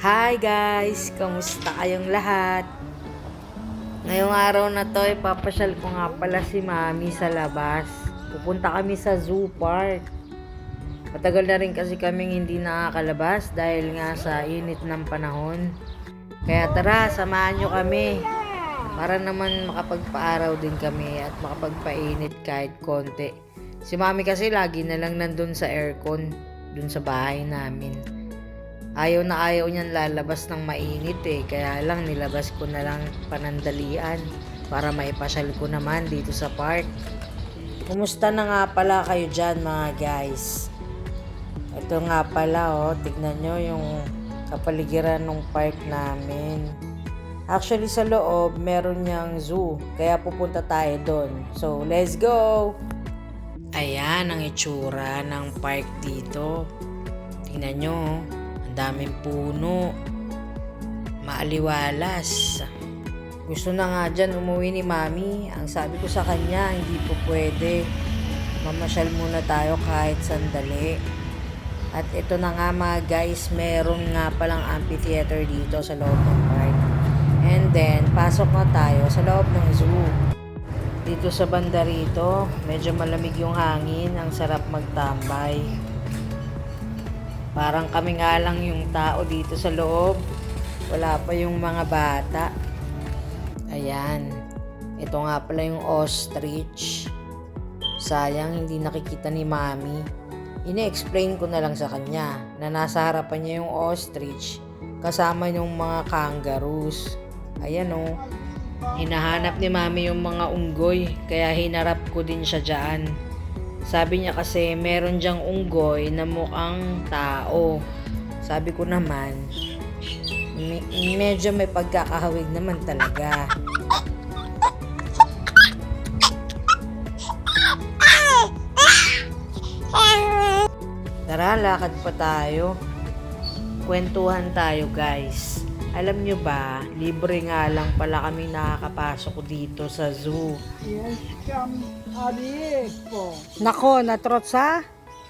Hi guys! Kamusta kayong lahat? Ngayong araw na to, ipapasyal ko nga pala si Mami sa labas. Pupunta kami sa zoo park. Matagal na rin kasi kaming hindi nakakalabas dahil nga sa init ng panahon. Kaya tara, samahan nyo kami. Para naman makapagpaaraw din kami at makapagpainit kahit konti. Si Mami kasi lagi na lang nandun sa aircon, dun sa bahay namin. Ayaw na ayaw niyan lalabas ng mainit kaya lang nilabas ko na lang panandalian para maipasyal ko naman dito sa park. Kumusta na nga pala kayo dyan mga guys? Ito nga pala tignan nyo yung kapaligiran ng park namin. Actually sa loob meron niyang zoo kaya pupunta tayo doon. So let's go! Ayan ang itsura ng park dito. Tingnan nyo. Daming puno, maaliwalas. Gusto na nga dyan umuwi ni Mami. Ang sabi ko sa kanya, hindi po pwede. Mamasyal muna tayo kahit sandali. At ito na nga mga guys, meron nga palang amphitheater dito sa loob ng park. And then, pasok na tayo sa loob ng zoo. Dito sa banda rito, medyo malamig yung hangin. Ang sarap magtambay. Parang kami nga lang yung tao dito sa loob. Wala pa yung mga bata. Ayan. Ito nga pala yung ostrich. Sayang hindi nakikita ni Mami. Ine-explain ko na lang sa kanya na nasa harapan niya yung ostrich kasama yung mga kangaroos. Ayan hinahanap ni Mami yung mga unggoy kaya hinarap ko din siya dyan. Sabi niya kasi meron diyang unggoy na mukhang tao. Sabi ko naman, medyo may pagkakahawig naman talaga. Tara, lakad pa tayo. Kwentuhan tayo guys. Alam nyo ba, libre nga lang pala kami nakakapasok dito sa zoo. Yes, ari po. Nako, natrotsa?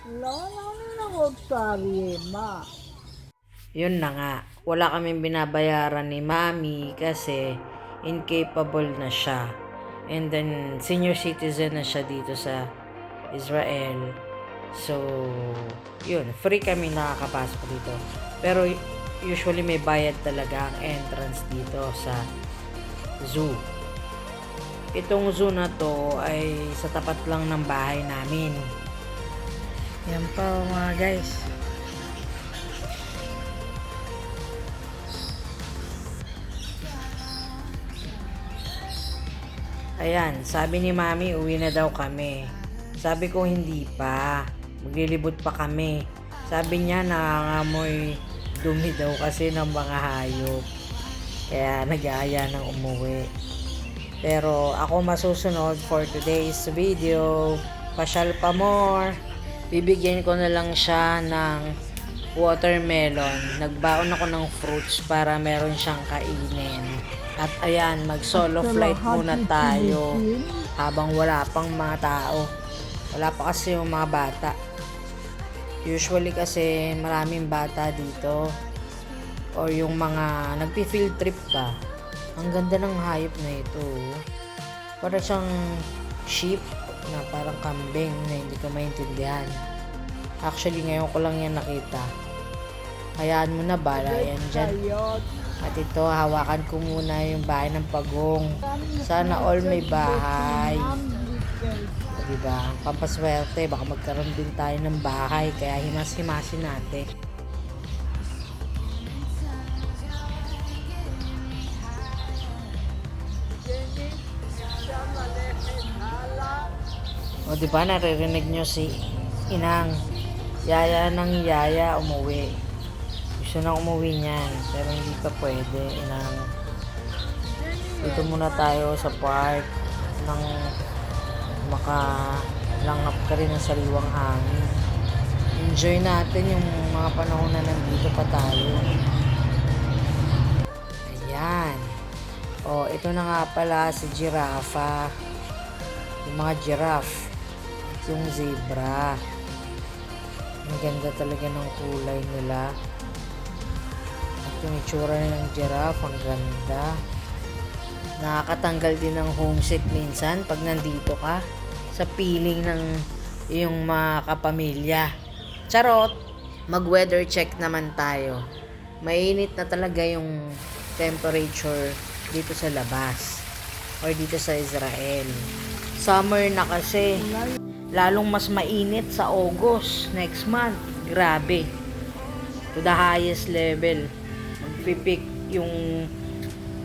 Wala ko sari, ma. Yun na nga, wala kaming binabayaran ni Mami kasi incapable na siya. And then, senior citizen na siya dito sa Israel. So, yun, free kami nakakapasok dito. Pero, usually may bayad talaga ang entrance dito sa zoo. Itong zoo na to ay sa tapat lang ng bahay namin. Yan pa mga guys. Ayan, sabi ni Mami uwi na daw kami. Sabi ko hindi pa. Maglilibot pa kami. Sabi niya nangangamoy dumi daw kasi ng mga hayop. Kaya nag-aaya ng umuwi. Pero ako masusunod for today's video. Pasyal pa more. Bibigyan ko na lang siya ng watermelon. Nagbaon ako ng fruits para meron siyang kainin. At ayan, mag solo flight muna tayo habang wala pang mga tao. Wala pa kasi yung mga bata. Usually kasi maraming bata dito or yung mga nagpi-field trip pa. Ang ganda ng hayop na ito. Para siyang sheep na parang kambing na hindi ko maintindihan. Actually ngayon ko lang yan nakita. Hayaan mo na bala yan dyan. At ito hawakan ko muna yung bahay ng pagong. Sana all may bahay. Diba? Pampaswerte, baka magkaroon din tayo ng bahay kaya himas-himasin natin. O diba naririnig nyo si Inang yaya ng yaya umuwi. Gusto na umuwi niyan pero hindi pa pwede. Inang, dito muna tayo sa park ng makalangap ka rin ng sariwang hangin. Enjoy natin yung mga panahon na nandito pa tayo. Ayan. Ito na nga pala si Giraffe. Yung mga giraffe. Yung zebra. Ang ganda talaga ng kulay nila. yung itsura ng giraffe, ang ganda. Nakakatanggal din ng homesick minsan pag nandito ka sa feeling ng iyong mga kapamilya. Charot! Mag-weather check naman tayo. Mainit na talaga yung temperature dito sa labas or dito sa Israel. Summer na kasi. Lalong mas mainit sa August next month. Grabe. To the highest level. Magpipik yung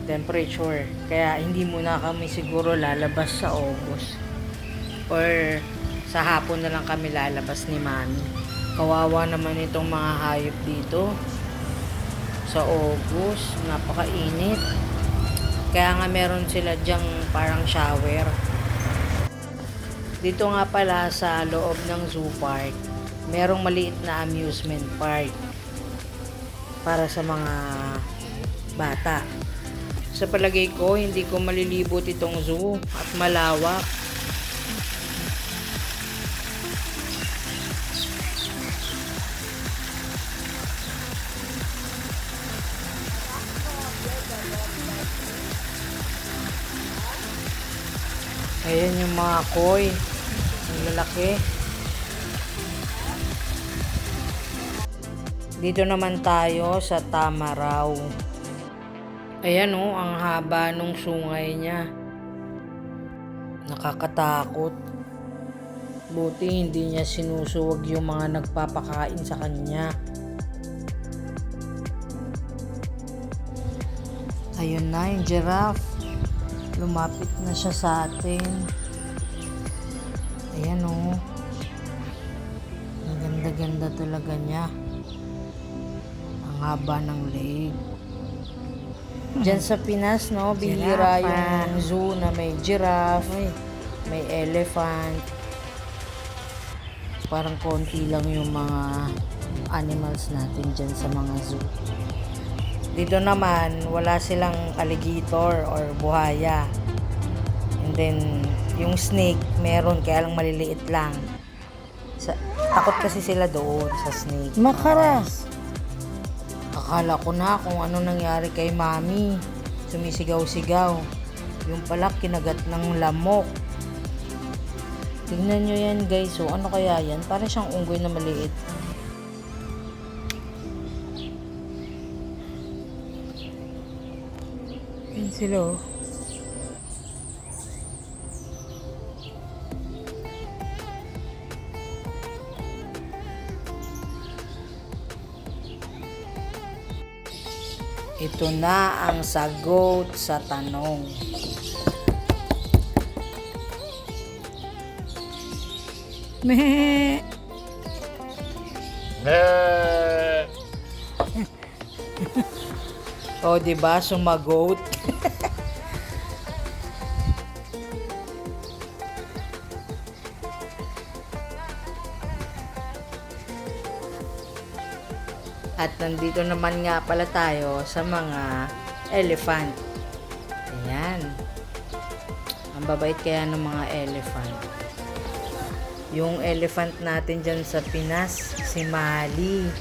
temperature. Kaya hindi muna kami siguro lalabas sa August. Or sa hapon na lang kami lalabas ni Mami. Kawawa naman itong mga hayop dito. Sa August, napakainit. Kaya nga meron sila dyang parang shower. Dito nga pala sa loob ng zoo park, merong maliit na amusement park para sa mga bata. Sa palagay ko, hindi ko malilibot itong zoo at malawak. Ayan yung mga koi. Ang lalaki. Dito naman tayo sa Tamaraw. Ayan oh, ang haba nung sungay niya. Nakakatakot. Buti hindi niya sinusuwag yung mga nagpapakain sa kanya. Ayun na yung giraffe. Lumapit na siya sa atin. Ayan oh. Ang ganda-ganda talaga niya. Ang haba ng leg. Diyan sa Pinas, no, bihira yung zoo na may giraffe, may elephant. Parang konti lang yung mga animals natin dyan sa mga zoo. Dito naman, wala silang alligator or buhaya. And then, yung snake, meron, kaya lang maliliit lang. Takot kasi sila doon sa snake. Makaras. Akala ko na kung ano nangyari kay Mami. Sumisigaw-sigaw. Yung pala, kinagat ng lamok. Tingnan nyo yan guys. So, ano kaya yan? Parang siyang unggoy na maliit. Yan sila oh. Ito na ang sagot sa tanong. Meh. O, diba? Sumagot. At nandito naman nga pala tayo sa mga elephant. Ayan. Ang babait kaya ng mga elephant. Yung elephant natin dyan sa Pinas, si Mali.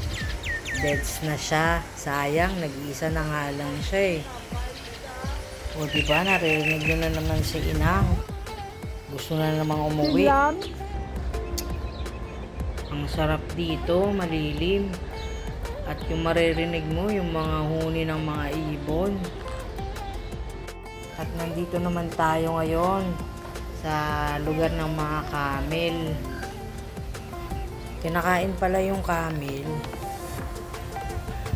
Deads na siya. Sayang, nag-iisa na nga lang siya eh. O diba, narinig nyo na naman si Inang. Gusto na namang umuwi. Ang sarap dito, malilim. At yung maririnig mo, yung mga huni ng mga ibon. At nandito naman tayo ngayon sa lugar ng mga camel. Kinakain pala yung camel.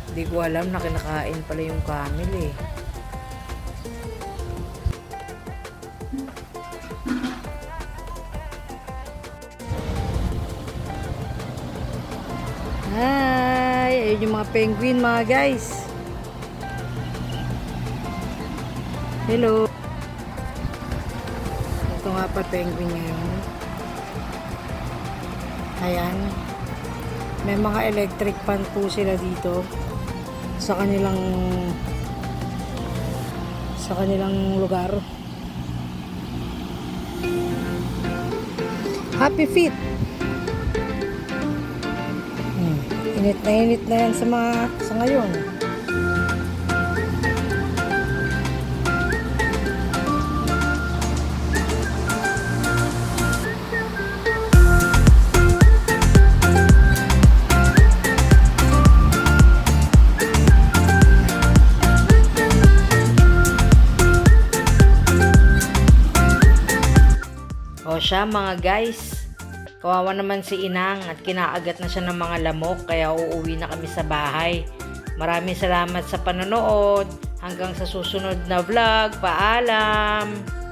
Hindi ko alam na kinakain pala yung camel eh. Hi! Ayun yung mga penguin mga guys. Hello! Ito nga pa penguin ngayon. Ayan. May mga electric fan po sila dito sa kanilang lugar. Happy Feet! Init na yan sa ngayon. siya mga guys. Kawawa naman si Inang at kinaagat na siya ng mga lamok kaya uuwi na kami sa bahay. Maraming salamat sa panonood. Hanggang sa susunod na vlog. Paalam!